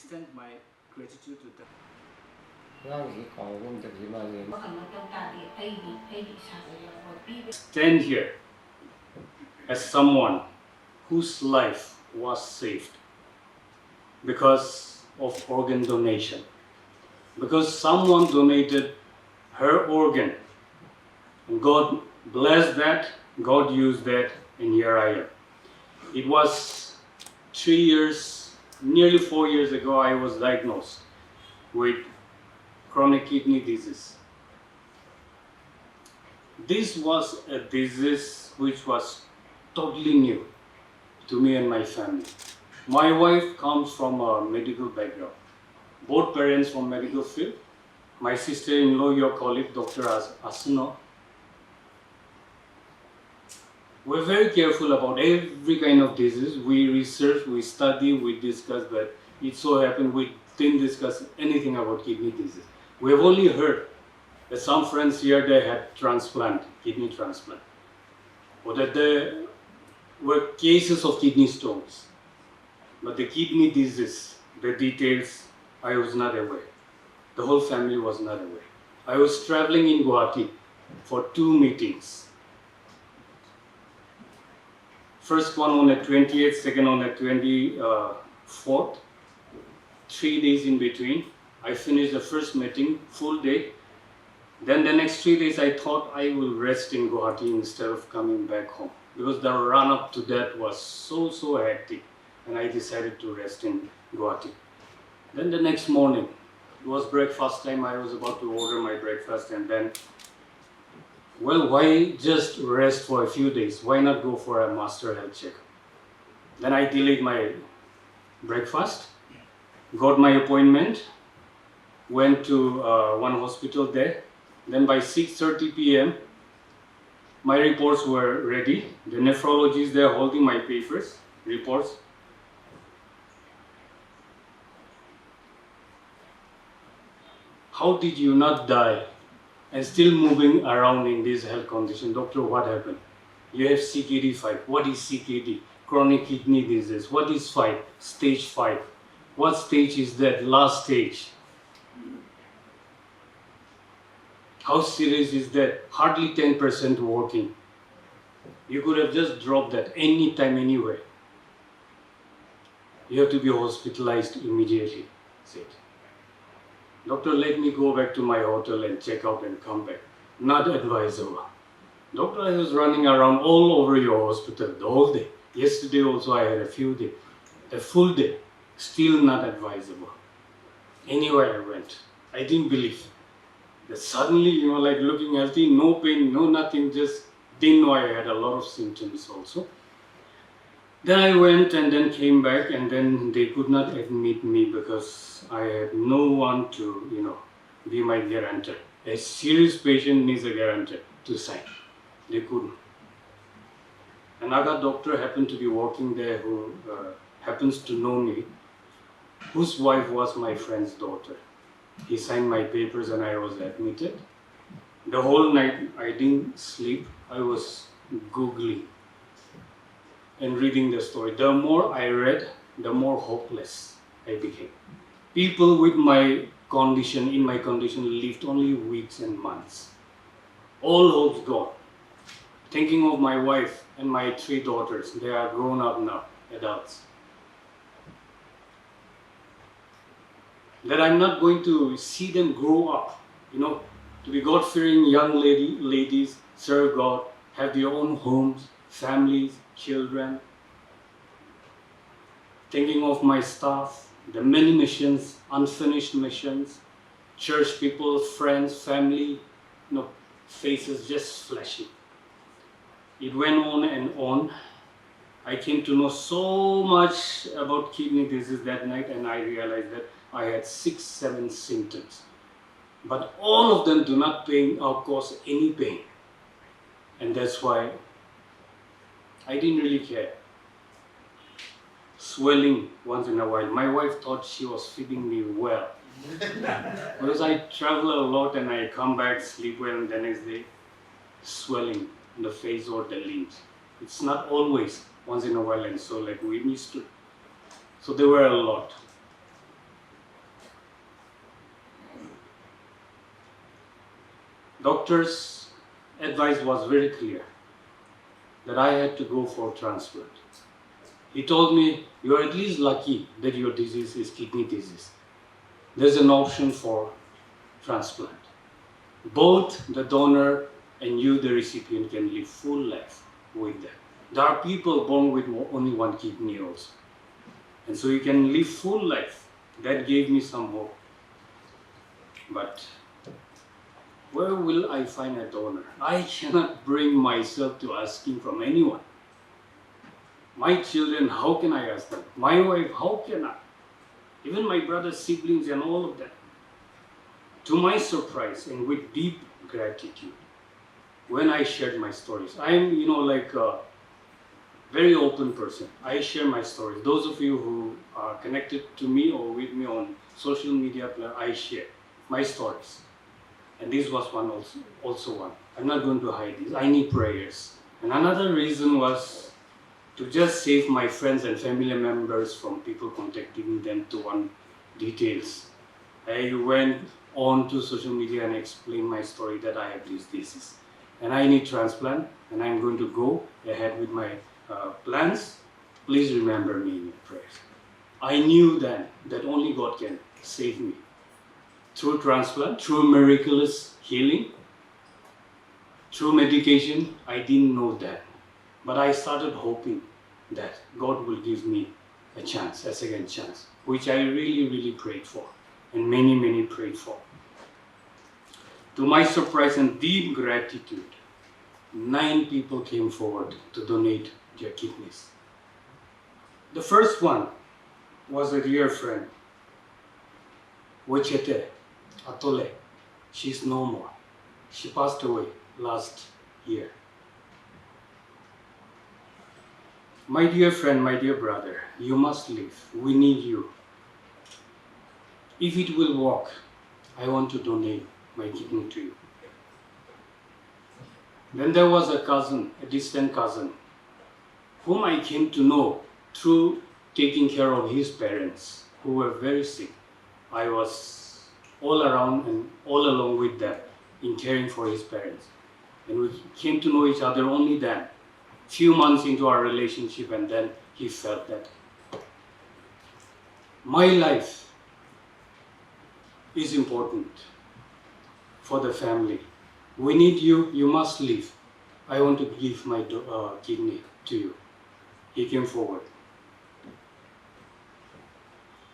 extend my gratitude to them. Stand here as someone whose life was saved because of organ donation. Because someone donated her organ. And God blessed that, God used that, and here I am. It was 3 years, nearly 4 years ago, I was diagnosed with chronic kidney disease. This was a disease which was totally new to me and my family. My wife comes from a medical background. Both parents from medical field. My sister-in-law, your colleague, Dr. Asuna. We're very careful about every kind of disease. We research, we study, we discuss, but it so happened we didn't discuss anything about kidney disease. We have only heard that some friends here, they had transplant, kidney transplant, or that there were cases of kidney stones. But the kidney disease, the details, I was not aware. The whole family was not aware. I was traveling in Guwahati for 2 meetings. First one on the 28th, second on the 24th. 3 days in between. I finished the first meeting, full day. Then the next 3 days I thought I will rest in Guwahati instead of coming back home. Because the run up to that was so hectic. And I decided to rest in Guwahati. Then the next morning, it was breakfast time. I was about to order my breakfast, and then, well, why just rest for a few days? Why not go for a master health check? Then I delayed my breakfast, got my appointment, went to one hospital there. Then by 6:30 p.m., my reports were ready. The nephrologist there holding my papers, reports. How did you not die and still moving around in this health condition? Doctor, what happened? You have CKD 5. What is CKD? Chronic kidney disease. What is 5? Stage 5. What stage is that? Last stage. How serious is that? Hardly 10% working. You could have just dropped that anytime, anywhere. You have to be hospitalized immediately. Said, doctor, let me go back to my hotel and check out and come back. Not advisable. Doctor, I was running around all over your hospital the whole day. Yesterday also I had a full day. Still not advisable. Anywhere I went, I didn't believe that suddenly, like looking healthy, no pain, no nothing, just didn't know I had a lot of symptoms also. Then I went and then came back, and then they could not admit me because I had no one to, be my guarantor. A serious patient needs a guarantor to sign. They couldn't. Another doctor happened to be working there who happens to know me, whose wife was my friend's daughter. He signed my papers and I was admitted. The whole night I didn't sleep. I was Googling and reading the story. The more I read, the more hopeless I became. People with my condition, lived only weeks and months. All hopes gone. Thinking of my wife and my 3 daughters, they are grown up now, adults. That I'm not going to see them grow up, to be God-fearing young ladies, serve God, have their own homes, families, children. Thinking of my staff, the many missions, unfinished missions, church people, friends, family, faces just flashing. It went on and on. I came to know so much about kidney disease that night, and I realized that I had 6-7 symptoms. But all of them do not cause any pain. And that's why I didn't really care. Swelling once in a while. My wife thought she was feeding me well. Because I travel a lot and I come back, sleep well, and the next day, swelling in the face or the limbs. It's not always, once in a while, and so like we used to. So there were a lot. Doctor's advice was very clear that I had to go for transplant. He told me, you are at least lucky that your disease is kidney disease. There's an option for transplant. Both the donor and you, the recipient, can live full life with that. There are people born with only one kidney also. And so you can live full life. That gave me some hope. But where will I find a donor? I cannot bring myself to asking from anyone. My children, how can I ask them? My wife, how can I? Even my brother's siblings and all of them. To my surprise and with deep gratitude, when I shared my stories, I'm, like a very open person. I share my stories. Those of you who are connected to me or with me on social media, I share my stories. And this was one also one. I'm not going to hide this. I need prayers. And another reason was to just save my friends and family members from people contacting them to want details. I went on to social media and explained my story that I have this disease. And I need transplant, and I'm going to go ahead with my plans. Please remember me in your prayers. I knew then that only God can save me. Through transplant, through miraculous healing, through medication, I didn't know that. But I started hoping that God will give me a chance, a second chance, which I really, really prayed for, and many, many prayed for. To my surprise and deep gratitude, 9 people came forward to donate their kidneys. The first one was a dear friend, Wachete Atole. She's no more. She passed away last year. My dear friend, my dear brother, you must live. We need you. If it will work, I want to donate my kidney to you. Then there was a cousin, a distant cousin, whom I came to know through taking care of his parents, who were very sick. I was all around and all along with them in caring for his parents. And we came to know each other only then, few months into our relationship, and then he felt that my life is important for the family. We need you, you must live. I want to give my kidney to you. He came forward.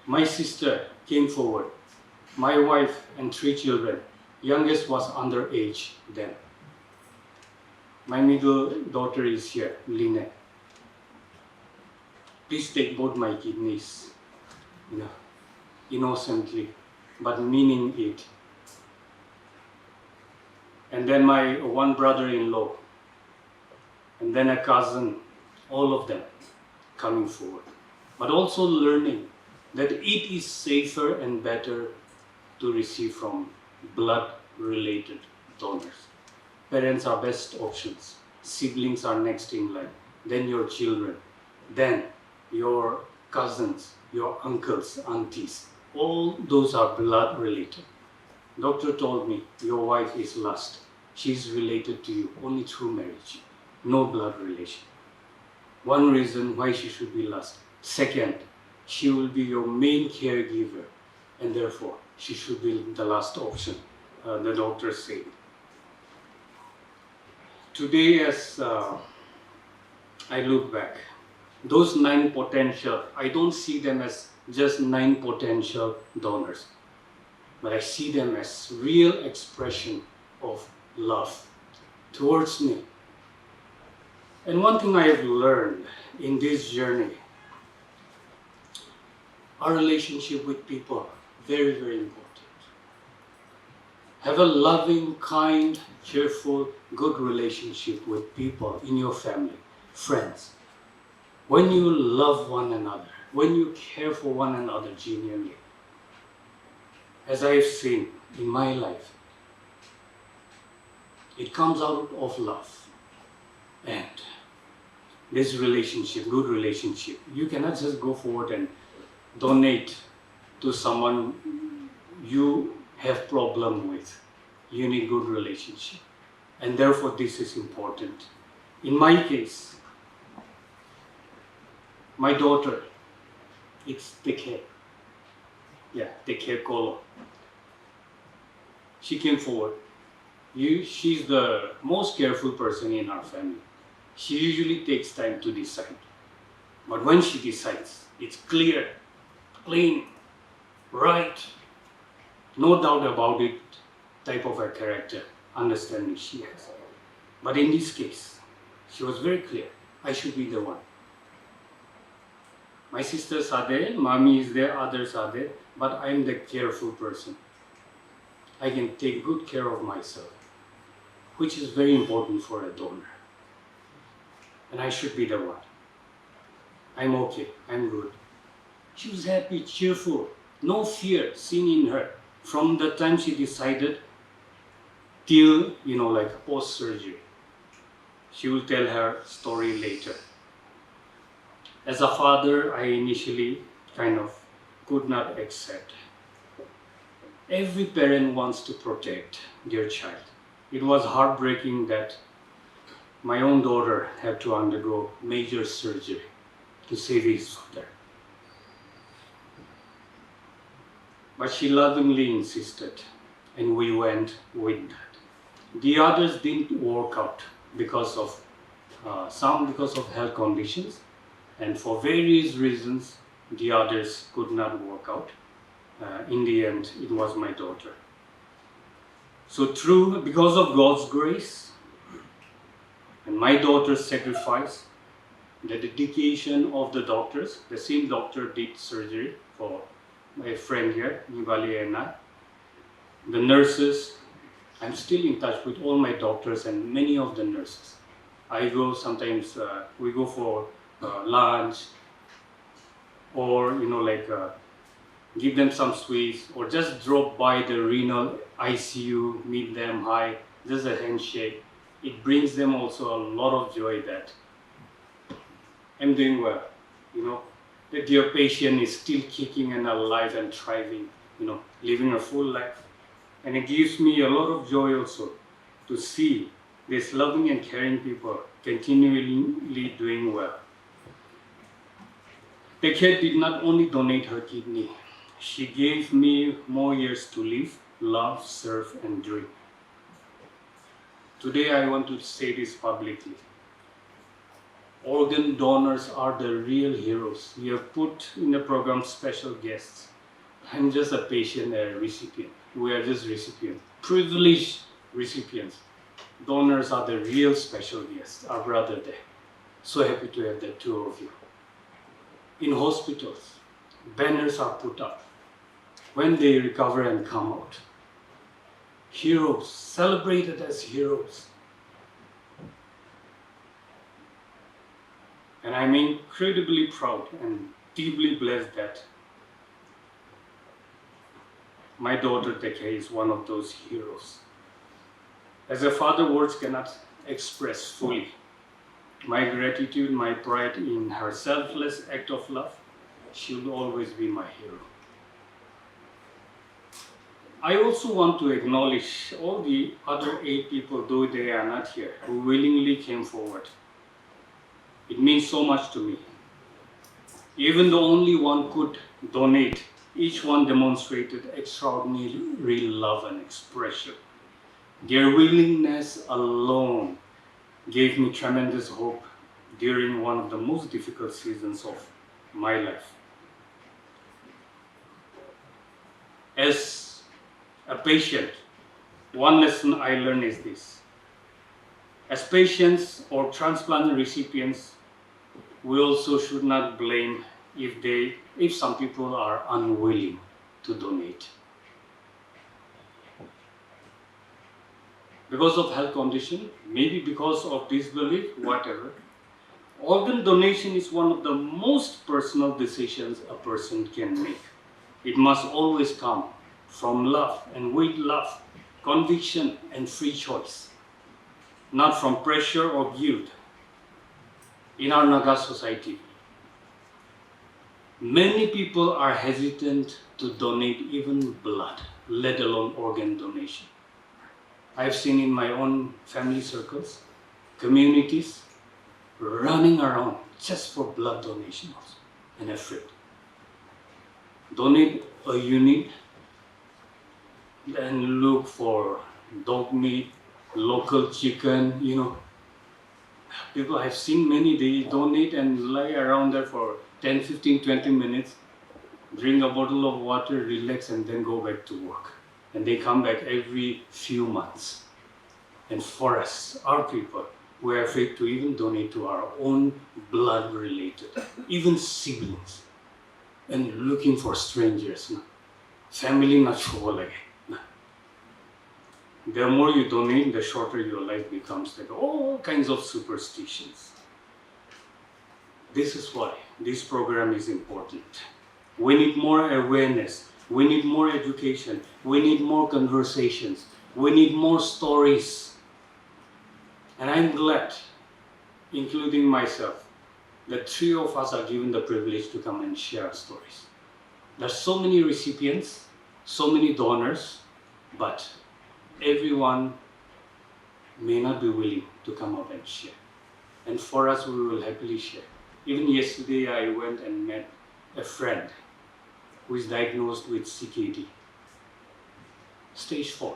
My sister came forward. My wife and 3 children. Youngest was underage then. My middle daughter is here, Lynette. Please take both my kidneys, innocently, but meaning it. And then my one brother-in-law, and then a cousin, all of them coming forward. But also learning that it is safer and better to receive from blood-related donors. Parents are best options. Siblings are next in line. Then your children. Then your cousins, your uncles, aunties. All those are blood-related. Doctor told me, your wife is last. She's related to you only through marriage. No blood relation. One reason why she should be last. Second, she will be your main caregiver, and therefore she should be the last option, the doctor said. Today, as I look back, those 9 potential, I don't see them as just 9 potential donors, but I see them as real expression of love towards me. And one thing I have learned in this journey, our relationship with people, very, very important. Have a loving, kind, cheerful, good relationship with people in your family, friends. When you love one another, when you care for one another genuinely, as I have seen in my life, it comes out of love. And this relationship, good relationship, you cannot just go forward and donate to someone you have problem with. you need good relationship. And therefore this is important. In my case, my daughter, it's NHAK. Yeah, NHAK Kolo. She came forward. She's the most careful person in our family. She usually takes time to decide. But when she decides, it's clear, clean, right, no doubt about it, type of a character, understanding she has. But in this case, she was very clear, I should be the one. My sisters are there, mommy is there, others are there, but I'm the careful person. I can take good care of myself, which is very important for a donor. And I should be the one. I'm okay, I'm good. She was happy, cheerful, no fear seen in her from the time she decided till, like post-surgery. She will tell her story later. As a father, I initially kind of could not accept. Every parent wants to protect their child. It was heartbreaking that my own daughter had to undergo major surgery to save his father. But she lovingly insisted, and we went with that. The others didn't work out because of because of health conditions, and for various reasons, the others could not work out. In the end, it was my daughter. So because of God's grace and my daughter's sacrifice, the dedication of the doctors, the same doctor did surgery for my friend here, Nibali and I, the nurses, I'm still in touch with all my doctors and many of the nurses. I go sometimes, we go for lunch, or give them some sweets, or just drop by the renal ICU, meet them, hi, just a handshake. It brings them also a lot of joy that I'm doing well, that your patient is still kicking and alive and thriving, living a full life. And it gives me a lot of joy also to see these loving and caring people continually doing well. NHAK did not only donate her kidney, she gave me more years to live, love, serve, and dream. Today I want to say this publicly. Organ donors are the real heroes. We have put in the program special guests. I'm just a patient, a recipient. We are just recipients, privileged recipients. Donors are the real special guests, our brother there. So happy to have the two of you. In hospitals, banners are put up when they recover and come out. Heroes, celebrated as heroes. And I'm incredibly proud and deeply blessed that my daughter NHAK is one of those heroes. As a father, words cannot express fully my gratitude, my pride in her selfless act of love. She will always be my hero. I also want to acknowledge all the other 8 people, though they are not here, who willingly came forward. It means so much to me. Even though only one could donate, each one demonstrated extraordinary love and expression. Their willingness alone gave me tremendous hope during one of the most difficult seasons of my life. As a patient, one lesson I learned is this. As patients or transplant recipients, we also should not blame if some people are unwilling to donate. Because of health condition, maybe because of disbelief, whatever. Organ donation is one of the most personal decisions a person can make. It must always come from love and with love, conviction and free choice, not from pressure or guilt. In our Naga society, many people are hesitant to donate even blood, let alone organ donation. I've seen in my own family circles, communities running around just for blood donation also, and afraid. Donate a unit, then look for dog meat, local chicken, People, I've seen many, they donate and lie around there for 10, 15, 20 minutes, drink a bottle of water, relax, and then go back to work. And they come back every few months. And for us, our people, we're afraid to even donate to our own blood related, even siblings, and looking for strangers. Family not sure. The more you donate, the shorter your life becomes. Like all kinds of superstitions. This is why this program is important. We need more awareness. We need more education. We need more conversations. We need more stories. And I'm glad, including myself, that 3 of us are given the privilege to come and share stories. There's so many recipients, so many donors, but everyone may not be willing to come up and share. And for us, we will happily share. Even yesterday, I went and met a friend who is diagnosed with CKD, stage 4.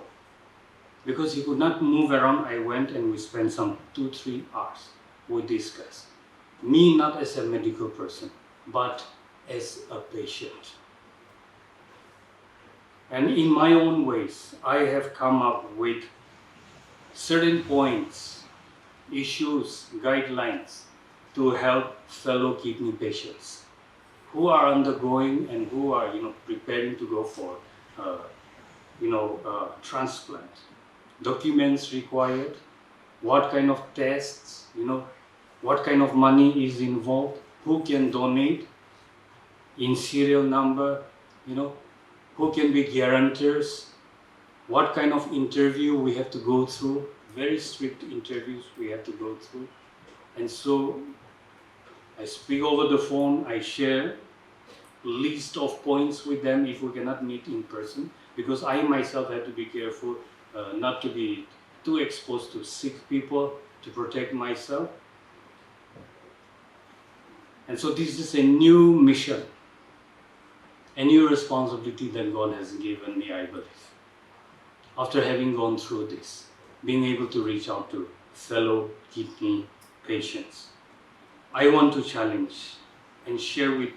Because he could not move around, I went and we spent some 2-3 hours. We discussed. Me not as a medical person, but as a patient. And in my own ways, I have come up with certain points, issues, guidelines to help fellow kidney patients who are undergoing and who are preparing to go for transplant. Documents required, what kind of tests, what kind of money is involved, who can donate, in serial number, who can be guarantors, what kind of interview we have to go through, very strict interviews we have to go through. And so I speak over the phone, I share list of points with them if we cannot meet in person, because I myself have to be careful not to be too exposed to sick people, to protect myself. And so this is a new mission, a new responsibility that God has given me, I believe. After having gone through this, being able to reach out to fellow kidney patients, I want to challenge and share with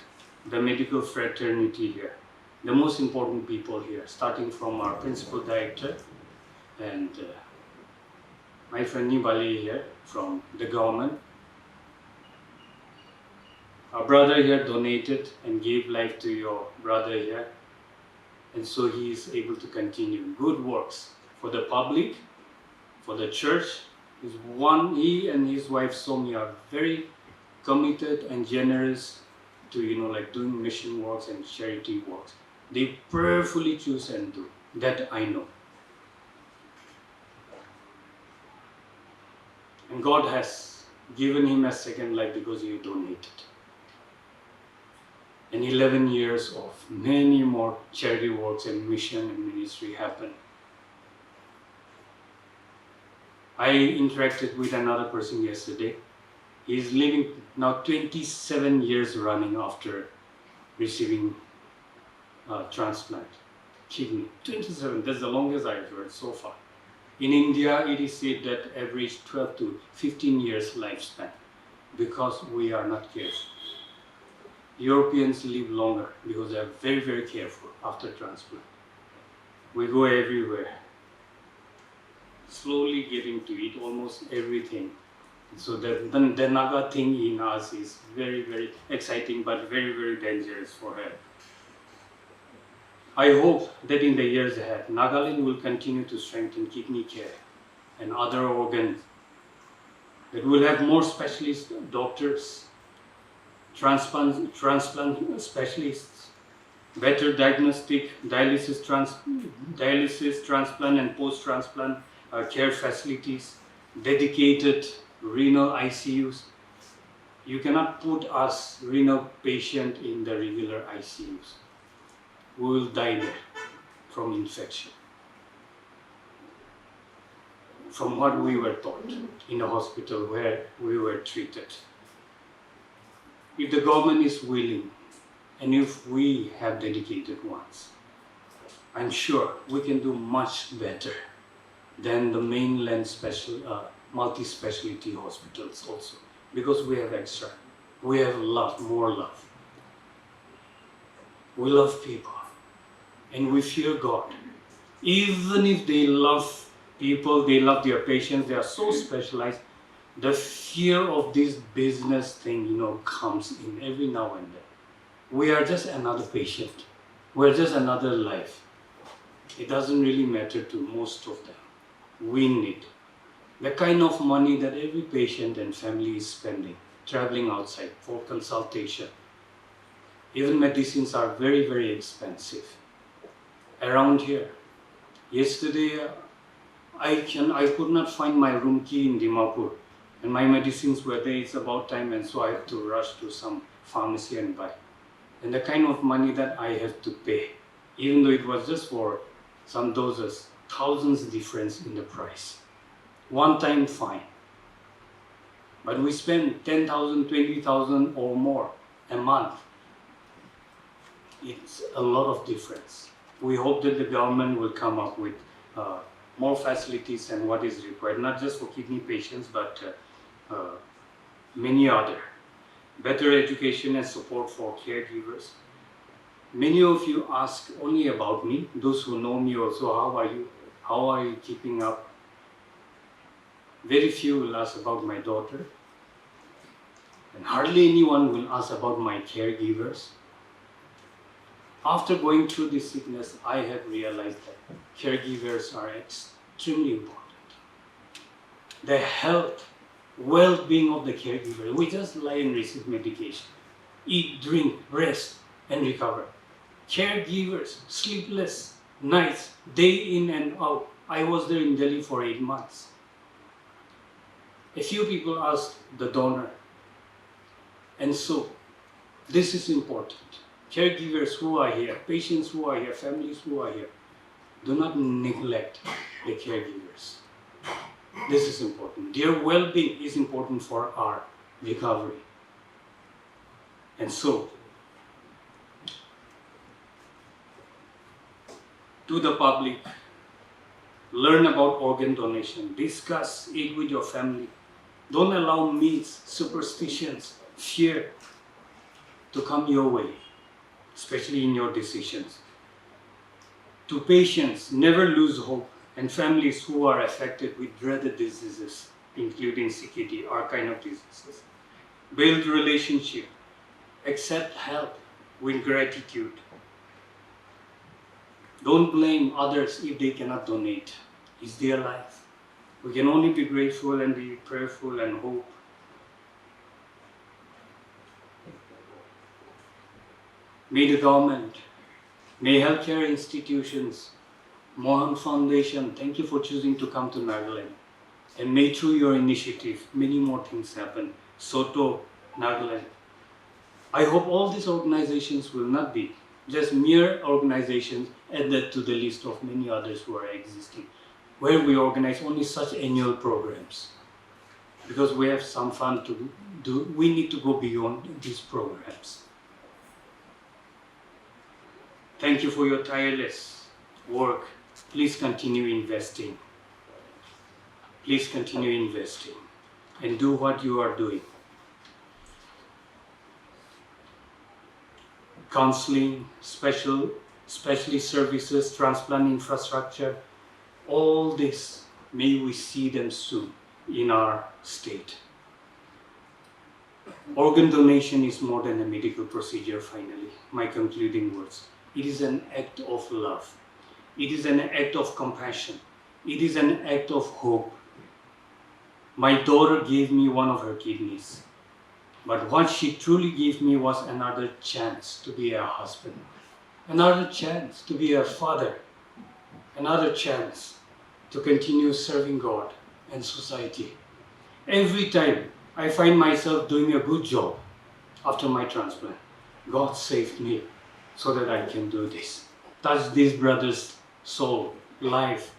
the medical fraternity here, the most important people here, starting from our principal director and my friend Nibali here from the government. Our brother here donated and gave life to your brother here, and so he is able to continue good works for the public, for the church. He and his wife Somi are very committed and generous to doing mission works and charity works. They prayerfully choose and do. That I know. And God has given him a second life because he donated. And 11 years of many more charity works and mission and ministry happened. I interacted with another person yesterday. He is living now 27 years running after receiving transplant, kidney. 27, that's the longest I've heard so far. In India, it is said that average 12 to 15 years lifespan because we are not careful. Europeans live longer because they are very, very careful after transplant. We go everywhere, slowly getting to eat almost everything. So the Naga thing in us is very, very exciting but very, very dangerous for her. I hope that in the years ahead, Nagaland will continue to strengthen kidney care and other organs, that we'll have more specialist doctors, transplant specialists, better diagnostic, dialysis, transplant and post-transplant care facilities, dedicated renal ICUs. You cannot put us renal patient in the regular ICUs. We will die there from infection. from what we were taught in the hospital where we were treated. If the government is willing, and if we have dedicated ones, I'm sure we can do much better than the mainland multi-specialty hospitals also, because we have extra. We have love, more love. We love people and we fear God. Even if they love people, they love their patients, they are so specialized, the fear of this business thing, comes in every now and then. We are just another patient. We're just another life. It doesn't really matter to most of them. We need the kind of money that every patient and family is spending, traveling outside for consultation. Even medicines are very, very expensive. Around here, yesterday I could not find my room key in Dimapur, and my medicines were there. It's about time, and so I had to rush to some pharmacy and buy. And the kind of money that I have to pay, even though it was just for some doses, thousands difference in the price. One time fine, but we spend 10,000, 20,000 or more a month. It's a lot of difference. We hope that the government will come up with more facilities and what is required, not just for kidney patients, but many other. Better education and support for caregivers. Many of you ask only about me, those who know me also, how are you keeping up? Very few will ask about my daughter, and hardly anyone will ask about my caregivers. After going through this sickness, I have realized that caregivers are extremely important. The health, well-being of the caregiver. We just lie and receive medication, eat, drink, rest, and recover. Caregivers, sleepless nights, day in and out. I was there in Delhi for 8 months. A few people asked the donor, and so this is important. Caregivers who are here, patients who are here, families who are here, do not neglect the caregivers. This is important. Their well-being is important for our recovery. And so, to the public, learn about organ donation, discuss it with your family. Don't allow myths, superstitions, fear to come your way, especially in your decisions. To patients, never lose hope, and families who are affected with dreaded diseases, including CKD, our kind of diseases. Build relationship, accept help with gratitude. Don't blame others if they cannot donate. It's their life. We can only be grateful and be prayerful and hope. May the government, may healthcare institutions, Mohan Foundation, thank you for choosing to come to Nagaland. And may through your initiative, many more things happen. Soto, Nagaland. I hope all these organizations will not be just mere organizations added to the list of many others who are existing, where we organize only such annual programs. Because we have some fun to do, we need to go beyond these programs. Thank you for your tireless work. Please continue investing. Please continue investing and do what you are doing. Counseling, specialist services, transplant infrastructure, all this, may we see them soon in our state. Organ donation is more than a medical procedure, finally, my concluding words. It is an act of love. It is an act of compassion. It is an act of hope. My daughter gave me one of her kidneys, but what she truly gave me was another chance to be a husband, another chance to be a father, another chance to continue serving God and society. Every time I find myself doing a good job after my transplant, God saved me so that I can do this. Touch this brother's soul, life.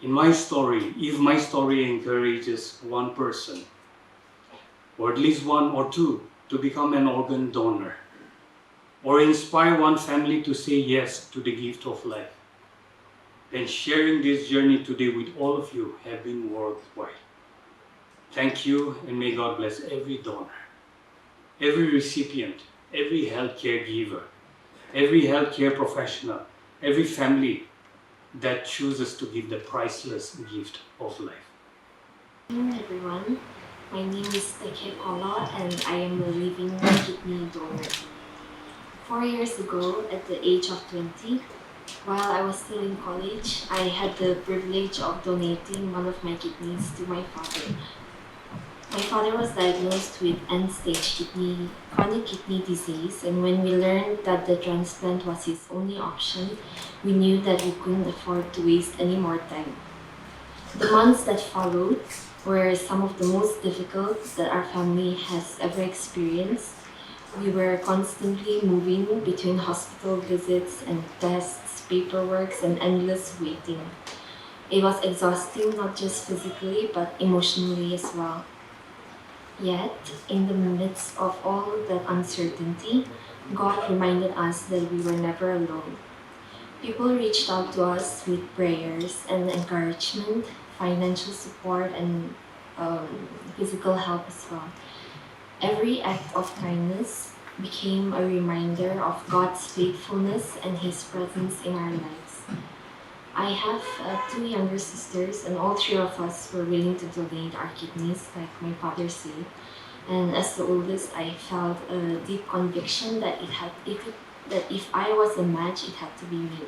In my story, if my story encourages one person, or at least one or two, to become an organ donor, or inspire one family to say yes to the gift of life, then sharing this journey today with all of you have been worthwhile. Thank you, and may God bless every donor, every recipient, every healthcare giver, every healthcare professional, every family that chooses to give the priceless gift of life. Hello everyone, my name is NHAK and I am a living kidney donor. 4 years ago, at the age of 20, while I was still in college, I had the privilege of donating one of my kidneys to my father. My father was diagnosed with end-stage chronic kidney disease, and when we learned that the transplant was his only option, we knew that we couldn't afford to waste any more time. The months that followed were some of the most difficult that our family has ever experienced. We were constantly moving between hospital visits and tests, paperwork, and endless waiting. It was exhausting not just physically but emotionally as well. Yet, in the midst of all that uncertainty, God reminded us that we were never alone. People reached out to us with prayers and encouragement, financial support, and physical help as well. Every act of kindness became a reminder of God's faithfulness and His presence in our lives. I have two younger sisters, and all three of us were willing to donate our kidneys, like my father said. And as the oldest, I felt a deep conviction that if I was a match, it had to be me.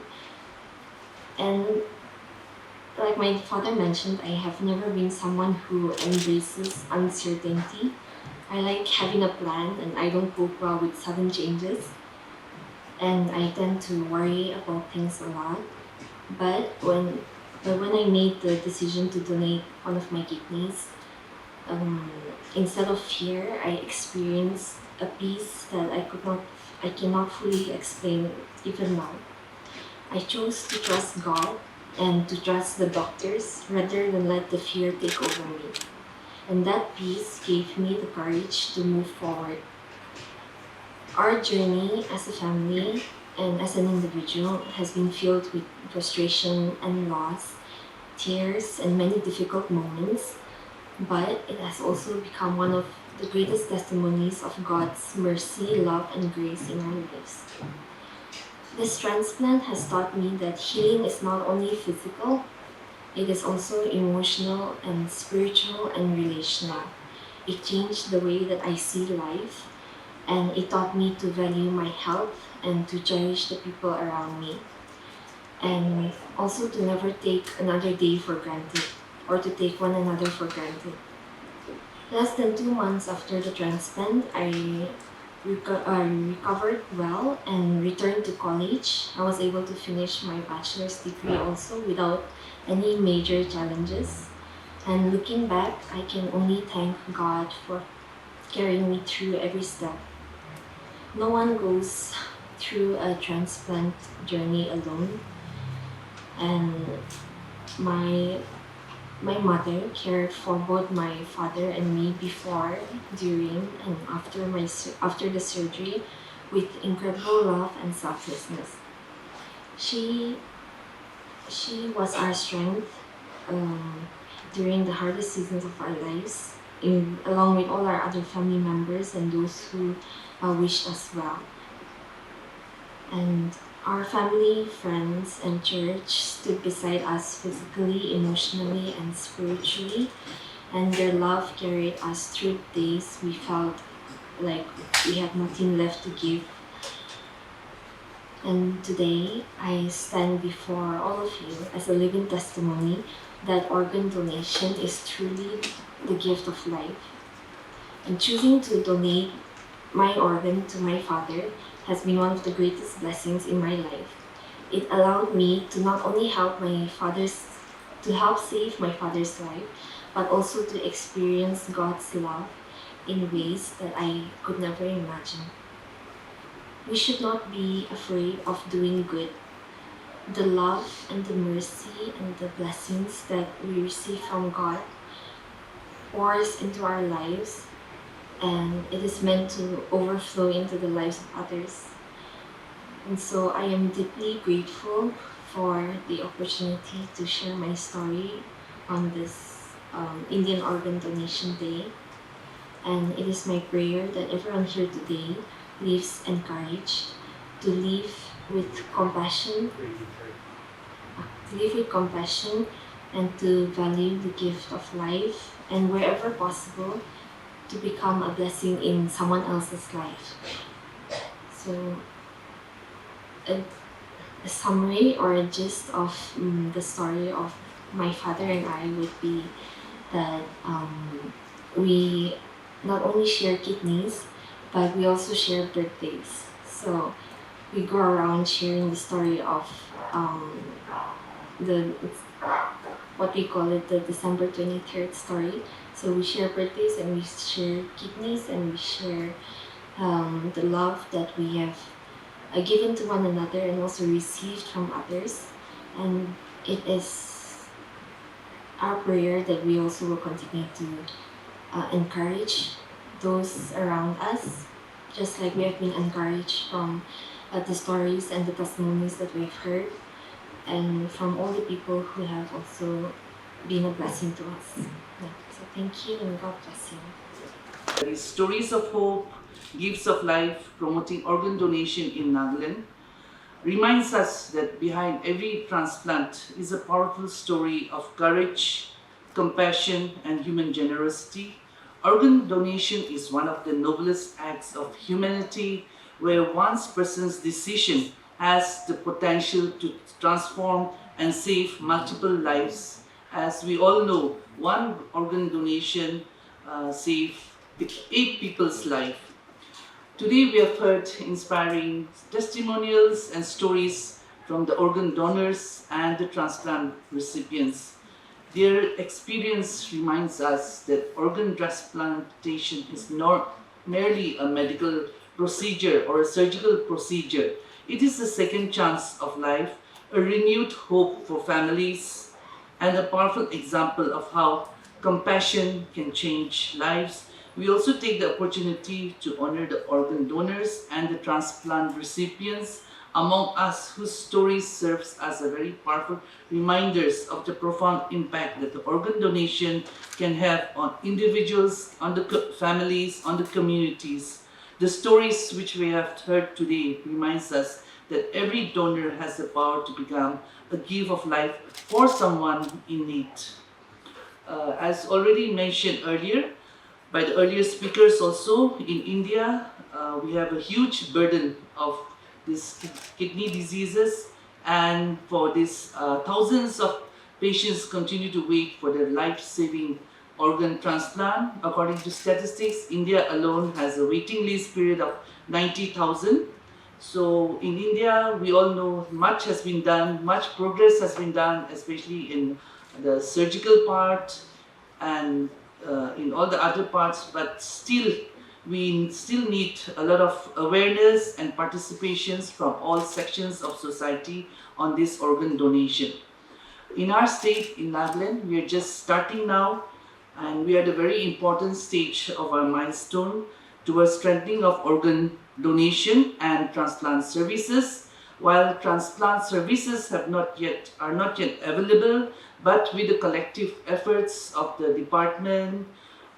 And like my father mentioned, I have never been someone who embraces uncertainty. I like having a plan and I don't cope well with sudden changes. And I tend to worry about things a lot. But when I made the decision to donate one of my kidneys, instead of fear, I experienced a peace that I cannot fully explain even now. I chose to trust God and to trust the doctors rather than let the fear take over me. And that peace gave me the courage to move forward. Our journey as a family and as an individual has been filled with frustration and loss, tears, and many difficult moments, but it has also become one of the greatest testimonies of God's mercy, love, and grace in our lives. This transplant has taught me that healing is not only physical, it is also emotional and spiritual and relational. It changed the way that I see life, and it taught me to value my health and to cherish the people around me. And also to never take another day for granted or to take one another for granted. Less than 2 months after the transplant, I recovered well and returned to college. I was able to finish my bachelor's degree also without any major challenges. And looking back, I can only thank God for carrying me through every step. No one goes through a transplant journey alone. And my mother cared for both my father and me before, during, and after the surgery with incredible love and selflessness. She was our strength during the hardest seasons of our lives, along with all our other family members and those who wished us well. And our family, friends, and church stood beside us physically, emotionally, and spiritually, and their love carried us through days we felt like we had nothing left to give. And today, I stand before all of you as a living testimony that organ donation is truly the gift of life. And choosing to donate my organ to my father has been one of the greatest blessings in my life. It allowed me to not only help save my father's life, but also to experience God's love in ways that I could never imagine. We should not be afraid of doing good. the love and the mercy and the blessings that we receive from God pours into our lives, and it is meant to overflow into the lives of others. And so I am deeply grateful for the opportunity to share my story on this Indian Organ Donation Day. And it is my prayer that everyone here today lives encouraged to live with compassion, and to value the gift of life, and wherever possible, to become a blessing in someone else's life. So, a summary or a gist of the story of my father and I would be that we not only share kidneys, but we also share birthdays. So we go around sharing the story of the what we call it, the December 23rd story. So we share birthdays and we share kidneys and we share the love that we have given to one another and also received from others. And it is our prayer that we also will continue to encourage those around us, just like we have been encouraged from the stories and the testimonies that we've heard, and from all the people who have also been a blessing to us. Yeah. So thank you and God bless you. Stories of hope, gifts of life, promoting organ donation in Nagaland reminds us that behind every transplant is a powerful story of courage, compassion, and human generosity. Organ donation is one of the noblest acts of humanity, where one person's decision has the potential to transform and save multiple lives. As we all know, one organ donation saves 8 people's life. Today we have heard inspiring testimonials and stories from the organ donors and the transplant recipients. Their experience reminds us that organ transplantation is not merely a medical procedure or a surgical procedure. It is a second chance of life, a renewed hope for families, and a powerful example of how compassion can change lives. We also take the opportunity to honor the organ donors and the transplant recipients among us whose stories serves as a very powerful reminders of the profound impact that the organ donation can have on individuals, on the families, on the communities. The stories which we have heard today reminds us that every donor has the power to become a gift of life for someone in need. As already mentioned earlier by the earlier speakers also, in India we have a huge burden of these kidney diseases, and for these thousands of patients continue to wait for their life-saving organ transplant. According to statistics, India alone has a waiting list period of 90,000. So in India, we all know much has been done, much progress has been done, especially in the surgical part and in all the other parts, but still we still need a lot of awareness and participations from all sections of society on this organ donation. In our state, in Nagaland, we are just starting now, and we are at a very important stage of our milestone towards strengthening of organ donation and transplant services. While transplant services are not yet available, but with the collective efforts of the department,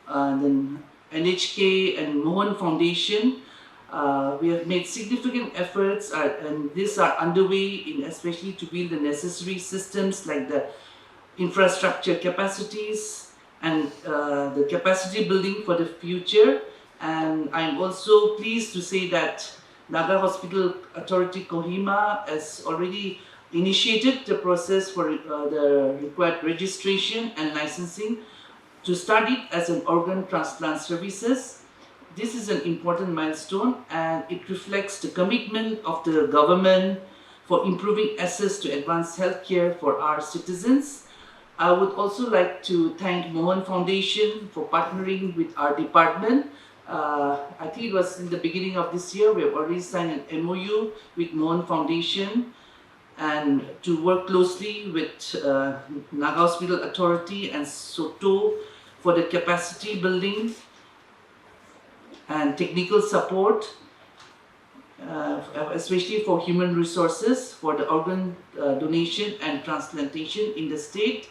then NHK and Mohan Foundation, we have made significant efforts and these are underway in especially to build the necessary systems like the infrastructure capacities and the capacity building for the future. And I'm also pleased to say that Naga Hospital Authority Kohima has already initiated the process for the required registration and licensing to start it as an organ transplant services. This is an important milestone and it reflects the commitment of the government for improving access to advanced healthcare for our citizens. I would also like to thank Mohan Foundation for partnering with our department. I think it was in the beginning of this year, we have already signed an MOU with Mohan Foundation and to work closely with Naga Hospital Authority and SOTO for the capacity building and technical support, especially for human resources for the organ donation and transplantation in the state.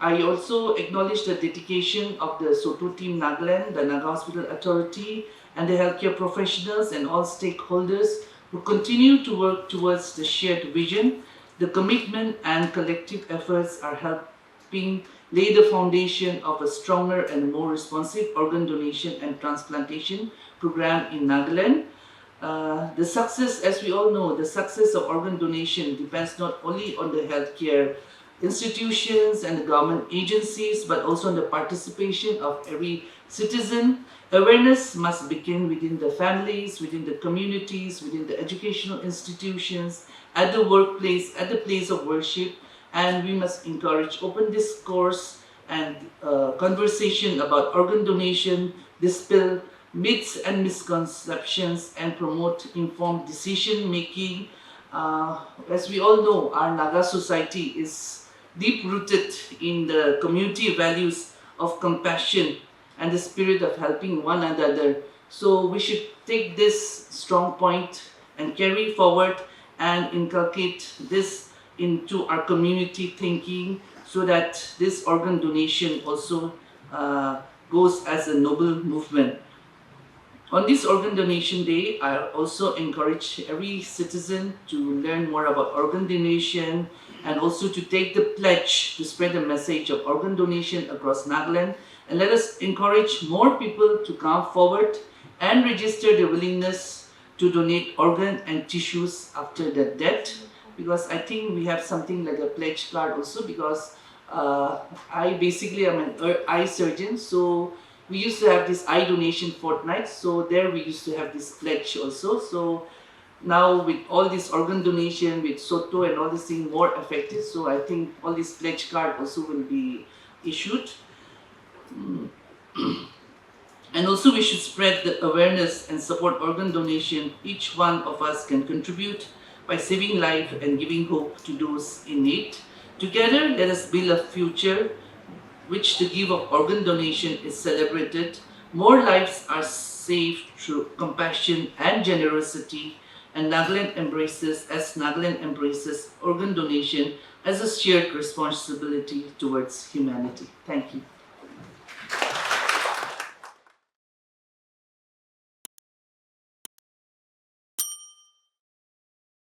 I also acknowledge the dedication of the SOTO team Nagaland, the Naga Hospital Authority, and the healthcare professionals and all stakeholders who continue to work towards the shared vision. The commitment and collective efforts are helping lay the foundation of a stronger and more responsive organ donation and transplantation program in Nagaland. The success, as we all know, the success of organ donation depends not only on the healthcare institutions and the government agencies, but also on the participation of every citizen. Awareness must begin within the families, within the communities, within the educational institutions, at the workplace, at the place of worship, and we must encourage open discourse and conversation about organ donation, dispel myths and misconceptions, and promote informed decision making. As we all know, our Naga society is deep rooted in the community values of compassion and the spirit of helping one another. So we should take this strong point and carry forward and inculcate this into our community thinking, so that this organ donation also goes as a noble movement. On this Organ Donation Day, I also encourage every citizen to learn more about organ donation and also to take the pledge to spread the message of organ donation across Nagaland. And let us encourage more people to come forward and register their willingness to donate organ and tissues after their death. Because I think we have something like a pledge card also, because I basically am an eye surgeon, so we used to have this eye donation fortnight, so there we used to have this pledge also. So now with all this organ donation, with SOTO and all this thing more effective, so I think all this pledge card also will be issued. And also we should spread the awareness and support organ donation. Each one of us can contribute by saving life and giving hope to those in need. Together, let us build a future which the gift of organ donation is celebrated. More lives are saved through compassion and generosity, and Nagaland embraces organ donation as a shared responsibility towards humanity. Thank you.